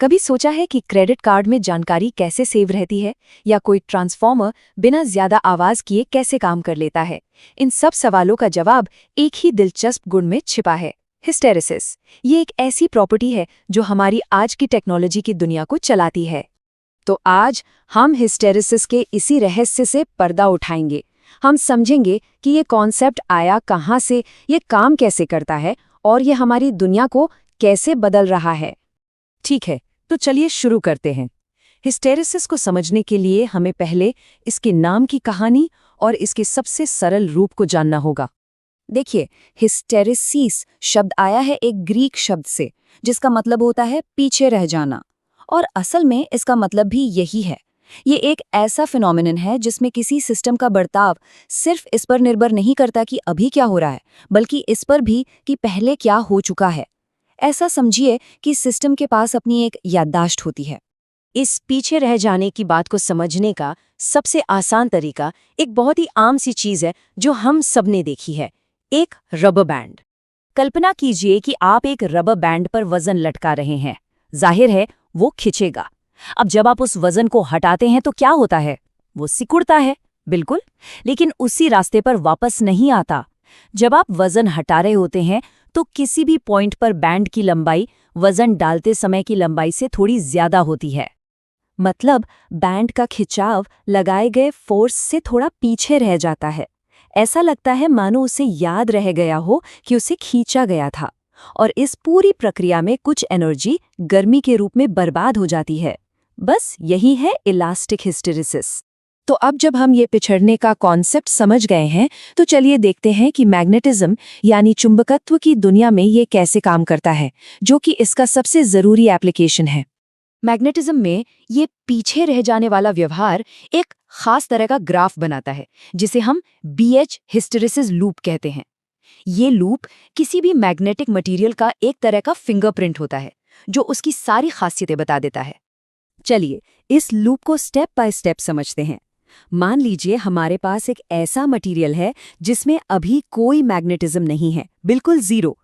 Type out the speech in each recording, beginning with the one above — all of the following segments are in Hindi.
कभी सोचा है कि क्रेडिट कार्ड में जानकारी कैसे सेव रहती है, या कोई ट्रांसफॉर्मर बिना ज्यादा आवाज किए कैसे काम कर लेता है? इन सब सवालों का जवाब एक ही दिलचस्प गुण में छिपा है, हिस्टेरिसिस। ये एक ऐसी प्रॉपर्टी है जो हमारी आज की टेक्नोलॉजी की दुनिया को चलाती है। तो आज हम हिस्टेरिसिस के इसी रहस्य से पर्दा उठाएंगे। हम समझेंगे कि ये कॉन्सेप्ट आया कहाँ से, ये काम कैसे करता है और ये हमारी दुनिया को कैसे बदल रहा है। ठीक है, तो चलिए शुरू करते हैं। हिस्टेरिसिस को समझने के लिए हमें पहले इसके नाम की कहानी और इसके सबसे सरल रूप को जानना होगा। देखिए, हिस्टेरिसिस शब्द आया है एक ग्रीक शब्द से, जिसका मतलब होता है पीछे रह जाना। और असल में इसका मतलब भी यही है। ये एक ऐसा फिनोमिनन है जिसमें किसी सिस्टम का बर्ताव सिर्फ इस पर निर्भर नहीं करता कि अभी क्या हो रहा है, बल्कि इस पर भी कि पहले क्या हो चुका है। ऐसा समझिए कि सिस्टम के पास अपनी एक याददाश्त होती है। इस पीछे रह जाने की बात को समझने का सबसे आसान तरीका एक बहुत ही आम सी चीज है जो हम सबने देखी है, एक रबर बैंड। कल्पना कीजिए कि आप एक रबर बैंड पर वजन लटका रहे हैं। जाहिर है वो खिंचेगा। अब जब आप उस वजन को हटाते हैं तो क्या होता है? वो सिकुड़ता है, बिल्कुल, लेकिन उसी रास्ते पर वापस नहीं आता। जब आप वजन हटा रहे होते हैं तो किसी भी पॉइंट पर बैंड की लंबाई वजन डालते समय की लंबाई से थोड़ी ज्यादा होती है। मतलब बैंड का खिंचाव लगाए गए फोर्स से थोड़ा पीछे रह जाता है। ऐसा लगता है मानो उसे याद रह गया हो कि उसे खींचा गया था, और इस पूरी प्रक्रिया में कुछ एनर्जी गर्मी के रूप में बर्बाद हो जाती है। बस यही है इलास्टिक हिस्टेरिसिस। तो अब जब हम ये पिछड़ने का कॉन्सेप्ट समझ गए हैं, तो चलिए देखते हैं कि मैग्नेटिज्म यानी चुंबकत्व की दुनिया में ये कैसे काम करता है, जो कि इसका सबसे ज़रूरी एप्लीकेशन है। मैग्नेटिज्म में ये पीछे रह जाने वाला व्यवहार एक खास तरह का ग्राफ बनाता है, जिसे हम BH हिस्टेरिसिस लूप कहते हैं। ये लूप किसी भी मैग्नेटिक मटेरियल का एक तरह का फिंगरप्रिंट होता है, जो उसकी सारी खासियतें बता देता है। चलिए इस लूप को स्टेप बाय स्टेप समझते हैं। मान लीजिए हमारे पास एक ऐसा मटेरियल है जिसमें अभी कोई मैग्नेटिज्म नहीं है, बिल्कुल जीरो।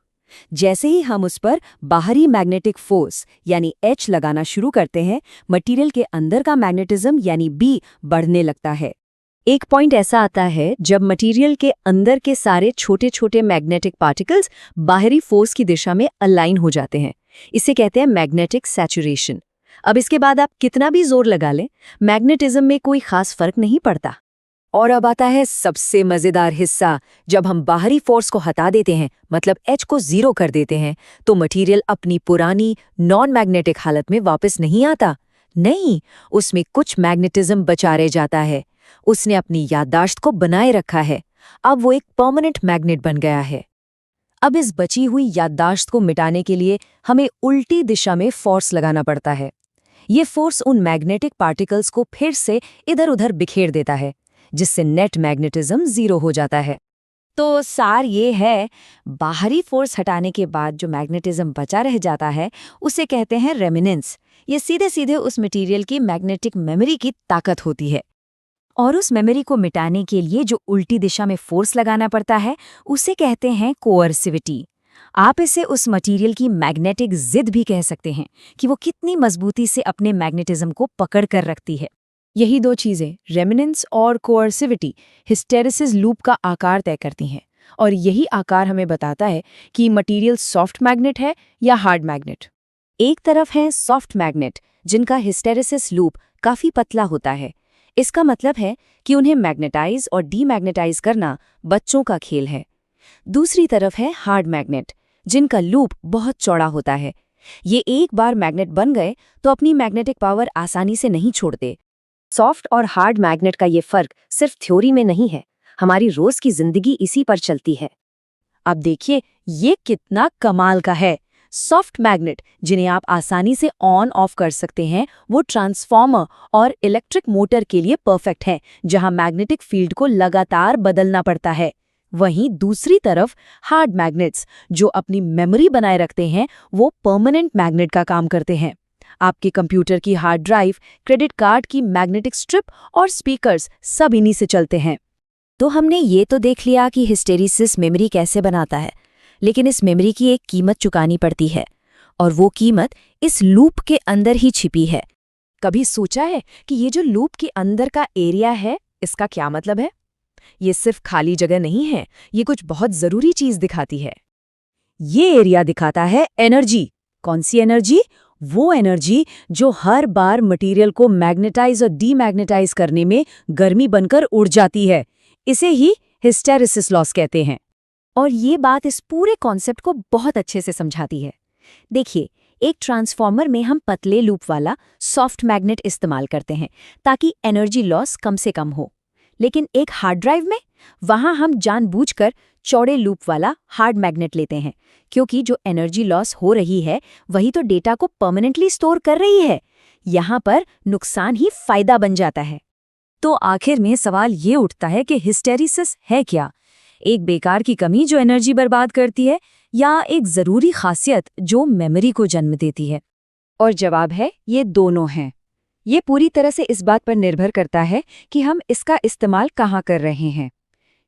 जैसे ही हम उस पर बाहरी मैग्नेटिक फोर्स यानी H लगाना शुरू करते हैं, मटेरियल के अंदर का मैग्नेटिज्म यानी B बढ़ने लगता है। एक पॉइंट ऐसा आता है जब मटेरियल के अंदर के सारे छोटे छोटे मैग्नेटिक पार्टिकल्स बाहरी फोर्स की दिशा में अलाइन हो जाते हैं। इसे कहते हैं मैग्नेटिक सैचुरेशन। अब इसके बाद आप कितना भी जोर लगा लें, मैग्नेटिज्म में कोई खास फर्क नहीं पड़ता। और अब आता है सबसे मजेदार हिस्सा। जब हम बाहरी फोर्स को हटा देते हैं, मतलब H को जीरो कर देते हैं, तो मटेरियल अपनी पुरानी नॉन मैग्नेटिक हालत में वापस नहीं आता। नहीं, उसमें कुछ मैग्नेटिज्म बचा रह जाता है। उसने अपनी याददाश्त को बनाए रखा है। अब वो एक परमानेंट मैग्नेट बन गया है। अब इस बची हुई याददाश्त को मिटाने के लिए हमें उल्टी दिशा में फोर्स लगाना पड़ता है। ये फोर्स उन मैग्नेटिक पार्टिकल्स को फिर से इधर उधर बिखेर देता है, जिससे नेट मैग्नेटिज्म जीरो हो जाता है। तो सार ये है, बाहरी फोर्स हटाने के बाद जो मैग्नेटिज्म बचा रह जाता है उसे कहते हैं रेमिनेंस। ये सीधे सीधे उस मटेरियल की मैग्नेटिक मेमोरी की ताकत होती है। और उस मेमोरी को मिटाने के लिए जो उल्टी दिशा में फोर्स लगाना पड़ता है उसे कहते हैं कोअर्सिविटी। आप इसे उस मटेरियल की मैग्नेटिक जिद भी कह सकते हैं कि वो कितनी मजबूती से अपने मैग्नेटिज्म को पकड़ कर रखती है। यही दो चीजें, रेमिनेंस और कोअर्सिविटी, हिस्टेरिसिस लूप का आकार तय करती हैं, और यही आकार हमें बताता है कि मटेरियल सॉफ्ट मैग्नेट है या हार्ड मैग्नेट। एक तरफ है सॉफ्ट मैग्नेट, जिनका हिस्टेरिसिस लूप काफी पतला होता है। इसका मतलब है कि उन्हें मैग्नेटाइज और डीमैग्नेटाइज करना बच्चों का खेल है। दूसरी तरफ है हार्ड मैग्नेट, जिनका लूप बहुत चौड़ा होता है। ये एक बार मैग्नेट बन गए तो अपनी मैग्नेटिक पावर आसानी से नहीं छोड़ते। सॉफ्ट और हार्ड मैग्नेट का ये फर्क सिर्फ थ्योरी में नहीं है, हमारी रोज की जिंदगी इसी पर चलती है। अब देखिए ये कितना कमाल का है। सॉफ्ट मैग्नेट, जिन्हें आप आसानी से ऑन ऑफ कर सकते हैं, वो ट्रांसफॉर्मर और इलेक्ट्रिक मोटर के लिए परफेक्ट है, जहां मैग्नेटिक फील्ड को लगातार बदलना पड़ता है। वहीं दूसरी तरफ हार्ड मैग्नेट्स, जो अपनी मेमोरी बनाए रखते हैं, वो परमानेंट मैग्नेट का काम करते हैं। आपके कंप्यूटर की हार्ड ड्राइव, क्रेडिट कार्ड की मैग्नेटिक स्ट्रिप और स्पीकर्स सब इन्हीं से चलते हैं। तो हमने ये तो देख लिया कि हिस्टेरिसिस मेमोरी कैसे बनाता है, लेकिन इस मेमोरी की एक कीमत चुकानी पड़ती है। और वो कीमत इस लूप के अंदर ही छिपी है। कभी सोचा है कि ये जो लूप के अंदर का एरिया है, इसका क्या मतलब है? ये सिर्फ खाली जगह नहीं है, ये कुछ बहुत जरूरी चीज दिखाती है। ये एरिया दिखाता है एनर्जी। कौन सी एनर्जी? वो एनर्जी जो हर बार मटेरियल को मैग्नेटाइज और डीमैग्नेटाइज करने में गर्मी बनकर उड़ जाती है। इसे ही हिस्टेरिसिस लॉस कहते हैं। और ये बात इस पूरे कॉन्सेप्ट को बहुत अच्छे से समझाती है। देखिए, एक ट्रांसफॉर्मर में हम पतले लूप वाला सॉफ्ट मैग्नेट इस्तेमाल करते हैं ताकि एनर्जी लॉस कम से कम हो। लेकिन एक हार्ड ड्राइव में, वहां हम जानबूझकर चौड़े लूप वाला हार्ड मैग्नेट लेते हैं, क्योंकि जो एनर्जी लॉस हो रही है वही तो डेटा को परमानेंटली स्टोर कर रही है। यहाँ पर नुकसान ही फायदा बन जाता है। तो आखिर में सवाल ये उठता है कि हिस्टेरिसिस है क्या? एक बेकार की कमी जो एनर्जी बर्बाद करती है, या एक ज़रूरी खासियत जो मेमोरी को जन्म देती है? और जवाब है, ये दोनों हैं। ये पूरी तरह से इस बात पर निर्भर करता है कि हम इसका इस्तेमाल कहाँ कर रहे हैं।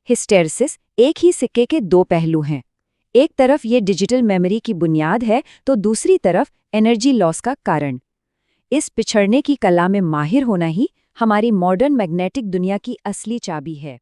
हिस्टेरिसिस एक ही सिक्के के दो पहलू हैं। एक तरफ ये डिजिटल मेमोरी की बुनियाद है, तो दूसरी तरफ एनर्जी लॉस का कारण। इस पिछड़ने की कला में माहिर होना ही हमारी मॉडर्न मैग्नेटिक दुनिया की असली चाबी है।